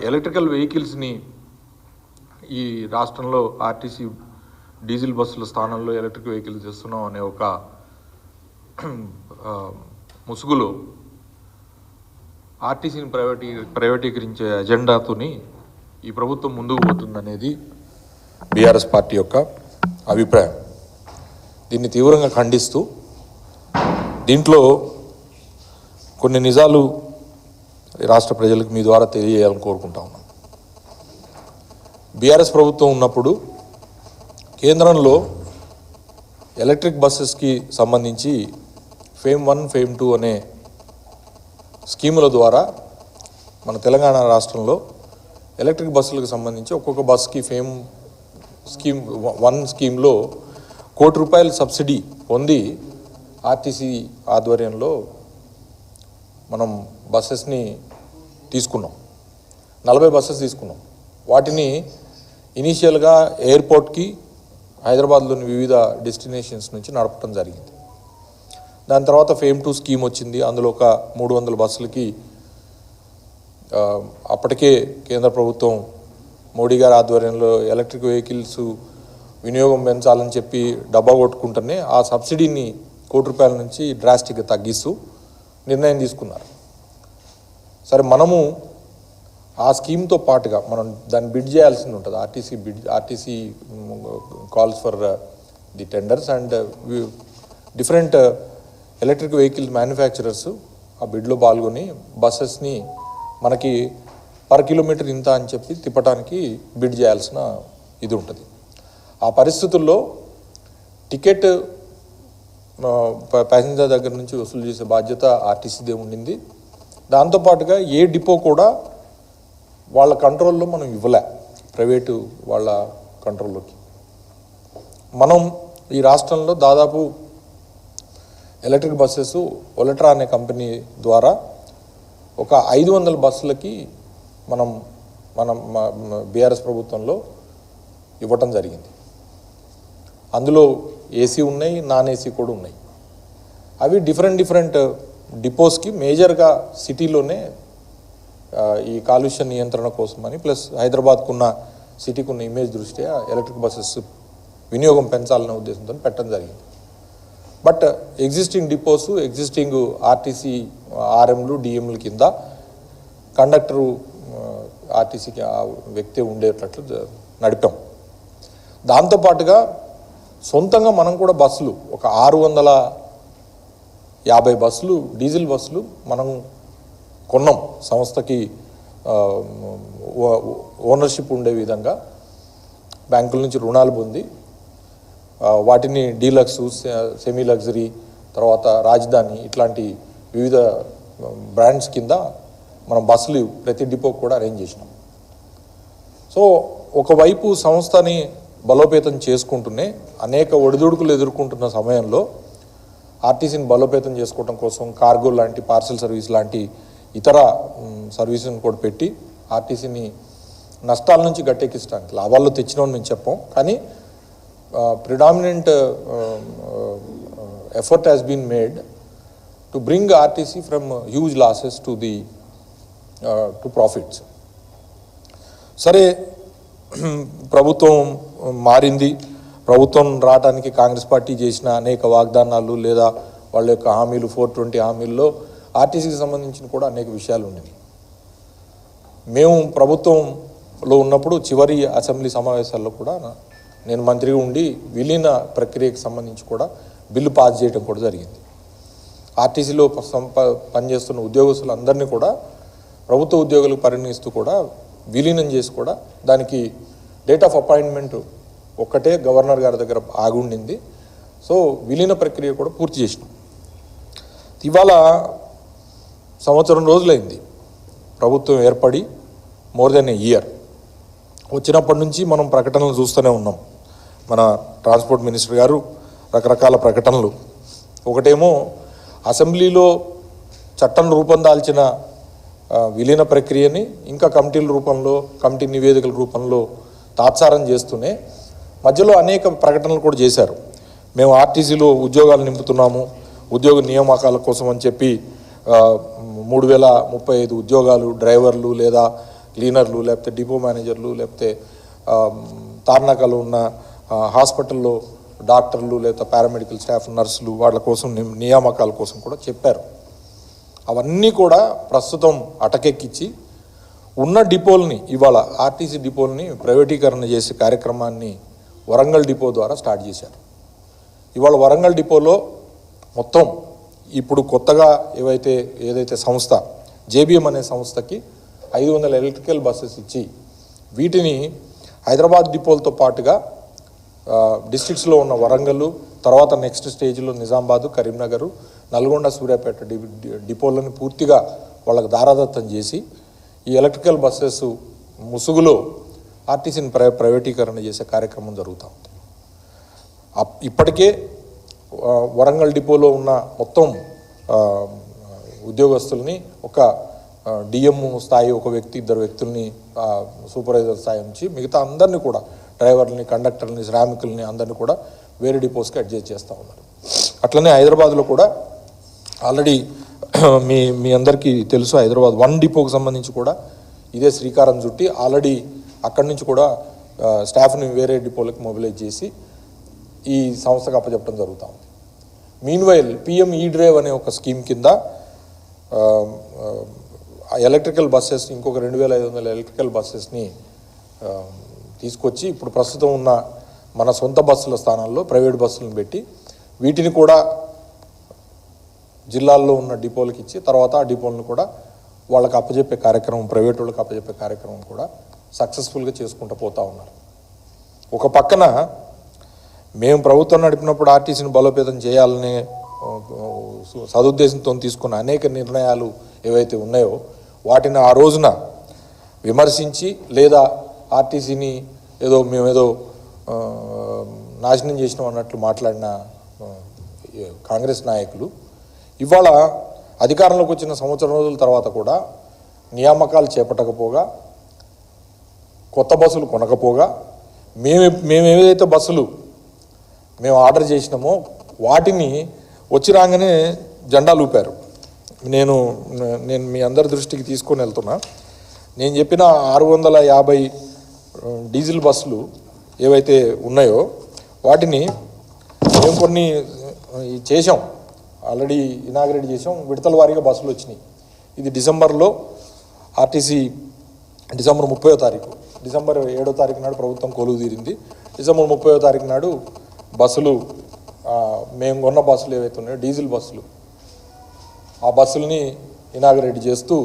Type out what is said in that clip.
Electrical వెహికల్స్ని ఈ రాష్ట్రంలో ఆర్టీసీ డీజిల్ బస్సుల స్థానంలో ఎలక్ట్రిక్ వెహికల్స్ చేస్తున్నాం అనే ఒక ముసుగులో ఆర్టీసీని ప్రైవేటీకరించే అజెండాతోని ఈ ప్రభుత్వం ముందుకు పోతుందనేది బీఆర్ఎస్ పార్టీ యొక్క అభిప్రాయం. దీన్ని తీవ్రంగా ఖండిస్తూ దీంట్లో కొన్ని నిజాలు రాష్ట్ర ప్రజలకు మీ ద్వారా తెలియజేయాలని కోరుకుంటా ఉన్నాం. బీఆర్ఎస్ ప్రభుత్వం ఉన్నప్పుడు కేంద్రంలో ఎలక్ట్రిక్ బస్సెస్కి సంబంధించి ఫేమ్ 1, ఫేమ్ 2 అనే స్కీముల ద్వారా మన తెలంగాణ రాష్ట్రంలో ఎలక్ట్రిక్ బస్సులకు సంబంధించి ఒక్కొక్క బస్కి ఫేమ్ స్కీమ్ 1 స్కీమ్లో ₹1 కోటి సబ్సిడీ పొంది ఆర్టీసీ ఆధ్వర్యంలో మనం బస్సెస్ని తీసుకున్నాం. 40 బస్సెస్ తీసుకున్నాం. వాటిని ఇనీషియల్గా ఎయిర్పోర్ట్కి హైదరాబాద్లోని వివిధ డెస్టినేషన్స్ నుంచి నడపడం జరిగింది. దాని తర్వాత ఫేమ్ 2 స్కీమ్ వచ్చింది. అందులో ఒక 300 బస్సులకి అప్పటికే కేంద్ర ప్రభుత్వం మోడీ గారి ఆధ్వర్యంలో ఎలక్ట్రిక్ వెహికల్స్ వినియోగం పెంచాలని చెప్పి డబ్బా కొట్టుకుంటూనే ఆ సబ్సిడీని ₹1 కోటి నుంచి డ్రాస్టిక్గా తగ్గిస్తూ నిర్ణయం తీసుకున్నారు. సరే, మనము ఆ స్కీమ్తో పాటుగా మనం దాన్ని బిడ్ చేయాల్సింది ఉంటుంది. RTC calls for the tenders and different electric vehicle manufacturers ఆ బిడ్లో పాల్గొని బస్సెస్ని మనకి పర్ కిలోమీటర్ ఇంత అని చెప్పి తిప్పడానికి బిడ్ చేయాల్సిన ఇది ఉంటుంది. ఆ పరిస్థితుల్లో టికెట్ ప్యాసింజర్ దగ్గర నుంచి వసూలు చేసే బాధ్యత ఆర్టీసీదే ఉండింది. దాంతోపాటుగా ఏ డిపో కూడా వాళ్ళ కంట్రోల్లో మనం ఇవ్వలే, ప్రైవేటు వాళ్ళ కంట్రోల్లోకి. మనం ఈ రాష్ట్రంలో దాదాపు ఎలక్ట్రిక్ బస్సెస్ ఒలెట్రా అనే కంపెనీ ద్వారా ఒక 500 బస్సులకి మనం బీఆర్ఎస్ ప్రభుత్వంలో ఇవ్వటం జరిగింది. అందులో ఏసీ ఉన్నాయి, నాన్ ఏసీ కూడా ఉన్నాయి. అవి డిఫరెంట్ డిపోస్కి మేజర్గా సిటీలోనే ఈ కాలుష్య నియంత్రణ కోసమని ప్లస్ హైదరాబాద్కున్న సిటీకి ఉన్న ఇమేజ్ దృష్ట్యా ఎలక్ట్రిక్ బస్సెస్ వినియోగం పెంచాలనే ఉద్దేశంతో పెట్టడం జరిగింది. But existing depots, existing RTC ఆర్ఎంలు, డిఎంల కింద కండక్టరు ఆర్టీసీకి ఆ వ్యక్తి ఉండేటట్లు నడిపాం. దాంతోపాటుగా సొంతంగా మనం కూడా బస్సులు ఒక 650 బస్సులు, డీజిల్ బస్సులు మనం కొన్నాం. సంస్థకి ఓనర్షిప్ ఉండే విధంగా బ్యాంకుల నుంచి రుణాలు పొంది వాటిని డీలక్స్, సెమీ లగ్జరీ, తర్వాత రాజధాని ఇట్లాంటి వివిధ బ్రాండ్స్ కింద మనం బస్సులు ప్రతి డిపో కూడా అరేంజ్ చేసినాం. సో ఒకవైపు సంస్థని బలోపేతం చేసుకుంటూనే అనేక ఒడిదుడుకులు ఎదుర్కొంటున్న సమయంలో ఆర్టీసీని బలోపేతం చేసుకోవడం కోసం కార్గో లాంటి, పార్సల్ సర్వీస్ లాంటి ఇతర సర్వీసులను కూడా పెట్టి ఆర్టీసీని నష్టాల నుంచి గట్టెక్కించడానికి, లాభాల్లో తెచ్చినామని మేము చెప్పాం. కానీ predominant effort has been made to bring RTC from huge losses to profits. సరే, ప్రభుత్వం మారింది. ప్రభుత్వం రావడానికి కాంగ్రెస్ పార్టీ చేసిన అనేక వాగ్దానాలు లేదా వాళ్ళ యొక్క హామీలు, 420 హామీల్లో ఆర్టీసీకి సంబంధించిన కూడా అనేక విషయాలు ఉన్నాయి. మేము ప్రభుత్వంలో ఉన్నప్పుడు చివరి అసెంబ్లీ సమావేశాల్లో కూడా నేను మంత్రిగా ఉండి విలీన ప్రక్రియకు సంబంధించి కూడా బిల్లు పాస్ చేయడం కూడా జరిగింది. ఆర్టీసీలో పనిచేస్తున్న ఉద్యోగస్తులందరినీ కూడా ప్రభుత్వ ఉద్యోగులకు పరిగణిస్తూ కూడా విలీనం చేసి కూడా దానికి డేట్ ఆఫ్ అపాయింట్మెంట్ ఒక్కటే గవర్నర్ గారి దగ్గర ఆగి ఉండింది. సో విలీన ప్రక్రియ కూడా పూర్తి చేసినాం. ఇవాళ 1 సంవత్సరం రోజులైంది ప్రభుత్వం ఏర్పడి, మోర్ దెన్ ఏ ఇయర్. వచ్చినప్పటి నుంచి మనం ప్రకటనలు చూస్తూనే ఉన్నాం. మన ట్రాన్స్పోర్ట్ మినిస్టర్ గారు రకరకాల ప్రకటనలు. ఒకటేమో అసెంబ్లీలో చట్టం రూపొందాల్చిన విలీన ప్రక్రియని ఇంకా కమిటీల రూపంలో, కమిటీ నివేదికల రూపంలో తాత్సారం చేస్తూనే మధ్యలో అనేక ప్రకటనలు కూడా చేశారు. మేము ఆర్టీసీలో ఉద్యోగాలు నింపుతున్నాము, ఉద్యోగ నియామకాల కోసం అని చెప్పి 3035 ఉద్యోగాలు, డ్రైవర్లు లేదా క్లీనర్లు, లేకపోతే డిపో మేనేజర్లు, లేకపోతే తార్నాకలో ఉన్న హాస్పిటల్లో డాక్టర్లు, లేదా పారామెడికల్ స్టాఫ్, నర్సులు, వాళ్ళ కోసం నియామకాల కోసం కూడా చెప్పారు. అవన్నీ కూడా ప్రస్తుతం అటకెక్కించి ఉన్న డిపోల్ని, ఇవాళ ఆర్టీసీ డిపోల్ని ప్రైవేటీకరణ చేసే కార్యక్రమాన్ని వరంగల్ డిపో ద్వారా స్టార్ట్ చేశారు. ఇవాళ వరంగల్ డిపోలో మొత్తం ఇప్పుడు కొత్తగా ఏదైతే సంస్థ జేబీఎం అనే సంస్థకి 500 ఎలక్ట్రికల్ బస్సెస్ ఇచ్చి వీటిని హైదరాబాద్ డిపోలతో పాటుగా డిస్ట్రిక్ట్స్లో ఉన్న వరంగల్, తర్వాత నెక్స్ట్ స్టేజ్లో నిజామాబాదు, కరీంనగర్, నల్గొండ, సూర్యాపేట డిపోలను పూర్తిగా వాళ్ళకు దారాదత్తం చేసి ఈ ఎలక్ట్రికల్ బస్సెస్ ముసుగులో ఆర్టీసీని ప్రైవేటీకరణ చేసే కార్యక్రమం జరుగుతూ ఉంది. ఇప్పటికే వరంగల్ డిపోలో ఉన్న మొత్తం ఉద్యోగస్తుల్ని ఒక డిఎం స్థాయి ఒక వ్యక్తి, 2 వ్యక్తుల్ని సూపర్వైజర్ స్థాయి నుంచి మిగతా అందరినీ కూడా డ్రైవర్లని, కండక్టర్ని, శ్రామికుల్ని అందరినీ కూడా వేరే డిపోస్కి అడ్జస్ట్ చేస్తూ ఉన్నారు. అట్లనే హైదరాబాద్లో కూడా ఆల్రెడీ మీ అందరికీ తెలుసు, హైదరాబాద్ 1 డిపోకి సంబంధించి కూడా ఇదే శ్రీకారం చుట్టి ఆల్రెడీ అక్కడి నుంచి కూడా స్టాఫ్ని వేరే డిపోలకు మొబిలైజ్ చేసి ఈ సంస్థకు అప్పచెప్పడం జరుగుతూ ఉంది. మీన్వైల్ పిఎం ఈ డ్రైవ్ అనే ఒక స్కీమ్ కింద ఎలక్ట్రికల్ బస్సెస్ ఇంకొక 2500 ఎలక్ట్రికల్ బస్సెస్ని తీసుకొచ్చి ఇప్పుడు ప్రస్తుతం ఉన్న మన సొంత బస్సుల స్థానాల్లో ప్రైవేట్ బస్సులను పెట్టి వీటిని కూడా జిల్లాల్లో ఉన్న డిపోలకు ఇచ్చి తర్వాత ఆ డిపోలను కూడా వాళ్ళకి అప్పచెప్పే కార్యక్రమం, ప్రైవేట్ వాళ్ళకి అప్పచెప్పే కార్యక్రమం కూడా సక్సెస్ఫుల్గా చేసుకుంటూ పోతూ ఉన్నారు. ఒక పక్కన మేము ప్రభుత్వం నడిపినప్పుడు ఆర్టీసీని బలోపేతం చేయాలనే సదుద్దేశంతో తీసుకున్న అనేక నిర్ణయాలు ఏవైతే ఉన్నాయో వాటిని ఆ రోజున విమర్శించి లేదా ఆర్టీసీని మేమేదో నాశనం చేసినాం అన్నట్లు మాట్లాడిన కాంగ్రెస్ నాయకులు ఇవాళ అధికారంలోకి వచ్చిన సంవత్సరం రోజుల తర్వాత కూడా నియామకాలు చేపట్టకపోగా, కొత్త బస్సులు కొనకపోగా, మేము ఏదైతే బస్సులు మేము ఆర్డర్ చేసినామో వాటిని వచ్చి రాగానే జెండాలు ఊపారు. నేను మీ అందరి దృష్టికి తీసుకొని వెళ్తున్నా. నేను చెప్పిన 650 డీజిల్ బస్సులు ఏవైతే ఉన్నాయో వాటిని మేము కొన్ని చేసాం, ఆల్రెడీ ఇనాగ్రేట్ చేసాం. విడతల వారీగా బస్సులు వచ్చినాయి. ఇది డిసెంబర్లో ఆర్టీసీ డిసెంబర్ 30వ తారీఖు, డిసెంబర్ 7వ తారీఖు నాడు ప్రభుత్వం కొలువు తీరింది. డిసెంబర్ 30వ తారీఖు నాడు బస్సులు మేము కొన్న బస్సులు ఏవైతే ఉన్నాయో డీజిల్ బస్సులు, ఆ బస్సుల్ని ఇనాగ్రేట్ చేస్తూ